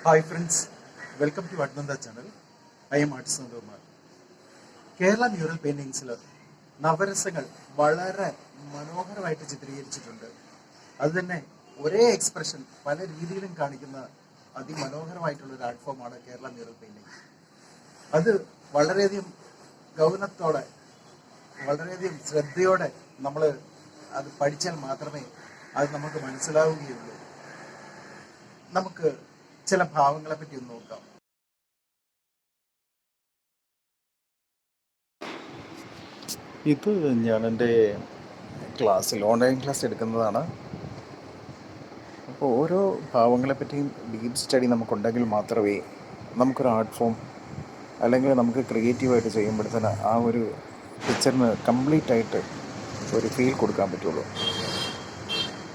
Hi friends, welcome to അഡ്നന്ദ channel. I am artist Nandakumar. Kerala mural പെയിന്റിങ്സിൽ നവരസങ്ങൾ വളരെ മനോഹരമായിട്ട് ചിത്രീകരിച്ചിട്ടുണ്ട്. അതുതന്നെ ഒരേ എക്സ്പ്രഷൻ പല രീതിയിലും കാണിക്കുന്ന അതിമനോഹരമായിട്ടുള്ള ഒരു ആർട്ട് ഫോമാണ് കേരള മ്യൂറൽ പെയിന്റിങ്. അത് വളരെയധികം ഗൗരവത്തോടെ, വളരെയധികം ശ്രദ്ധയോടെ നമ്മൾ അത് പഠിച്ചാൽ മാത്രമേ അത് നമുക്ക് മനസ്സിലാവുകയുള്ളൂ. നമുക്ക് ചില ഭാവങ്ങളെ പറ്റി ഒന്ന് നോക്കാം. ഇത് ഞാൻ എൻ്റെ ഓൺലൈൻ ക്ലാസ് എടുക്കുന്നതാണ്. അപ്പോൾ ഓരോ ഭാവങ്ങളെപ്പറ്റിയും ഡീപ്പ് സ്റ്റഡി നമുക്കുണ്ടെങ്കിൽ മാത്രമേ നമുക്കൊരു ആർട്ട് ഫോം അല്ലെങ്കിൽ നമുക്ക് ക്രിയേറ്റീവായിട്ട് ചെയ്യുമ്പോഴത്തേന് ആ ഒരു പിക്ചറിന് കംപ്ലീറ്റ് ആയിട്ട് ഒരു ഫീൽ കൊടുക്കാൻ പറ്റുള്ളൂ.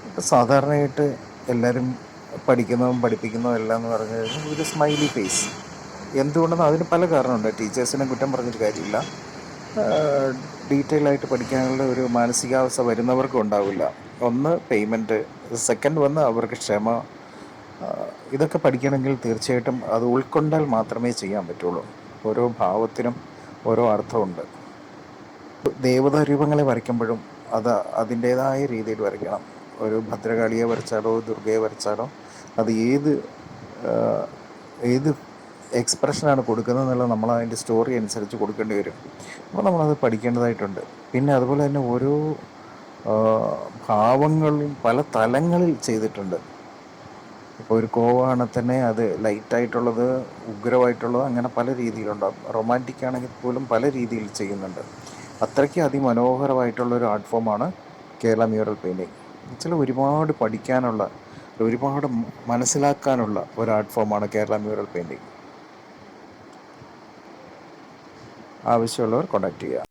ഇപ്പോൾ സാധാരണയായിട്ട് എല്ലാവരും പഠിക്കുന്നതും പഠിപ്പിക്കുന്നതും എല്ലാം എന്ന് പറഞ്ഞു കഴിഞ്ഞാൽ ഒരു സ്മൈലി ഫേസ്. എന്തുകൊണ്ടെന്ന് അതിന് പല കാരണമുണ്ട്. ടീച്ചേഴ്സിനെ കുറ്റം പറഞ്ഞിട്ട് കാര്യമില്ല. ഡീറ്റെയിൽ ആയിട്ട് പഠിക്കാനുള്ള ഒരു മാനസികാവസ്ഥ വരുന്നവർക്കും ഉണ്ടാവില്ല. ഒന്ന് പേയ്മെൻറ്റ്, സെക്കൻഡ് വന്ന് അവർക്ക് ക്ഷമ. ഇതൊക്കെ പഠിക്കണമെങ്കിൽ തീർച്ചയായിട്ടും അത് ഉൾക്കൊണ്ടാൽ മാത്രമേ ചെയ്യാൻ പറ്റുള്ളൂ. ഓരോ ഭാവത്തിനും ഓരോ അർത്ഥമുണ്ട്. ദേവതാ രൂപങ്ങളെ വരയ്ക്കുമ്പോഴും അത് അതിൻ്റേതായ രീതിയിൽ വരയ്ക്കണം. ഒരു ഭദ്രകാളിയെ വരച്ചാലോ ദുർഗയെ വരച്ചാലോ അത് ഏത് എക്സ്പ്രഷനാണ് കൊടുക്കുന്നത് എന്നുള്ളത് നമ്മൾ അതിൻ്റെ സ്റ്റോറി അനുസരിച്ച് കൊടുക്കേണ്ടി വരും. അപ്പോൾ നമ്മളത് പഠിക്കേണ്ടതായിട്ടുണ്ട്. പിന്നെ അതുപോലെ തന്നെ ഓരോ ഭാവങ്ങളും പല തലങ്ങളിൽ ചെയ്തിട്ടുണ്ട്. ഇപ്പോൾ ഒരു കോവാണെങ്കിൽ തന്നെ അത് ലൈറ്റായിട്ടുള്ളത്, ഉഗ്രമായിട്ടുള്ളത്, അങ്ങനെ പല രീതിയിലുണ്ടാകും. റൊമാൻറ്റിക് ആണെങ്കിൽ പോലും പല രീതിയിൽ ചെയ്യുന്നുണ്ട്. അത്രയ്ക്ക് അതിമനോഹരമായിട്ടുള്ളൊരു ആർട്ട് ഫോമാണ് കേരള മ്യൂറൽ പെയിൻറ്റിങ്. എന്നുവെച്ചാൽ ഒരുപാട് പഠിക്കാനുള്ള, ഒരുപാട് മനസ്സിലാക്കാനുള്ള ഒരു ആർട്ട് ഫോമാണ് കേരള മ്യൂറൽ പെയിൻറ്റിങ്. ആവശ്യമുള്ളവർ കോൺടാക്റ്റ് ചെയ്യുക.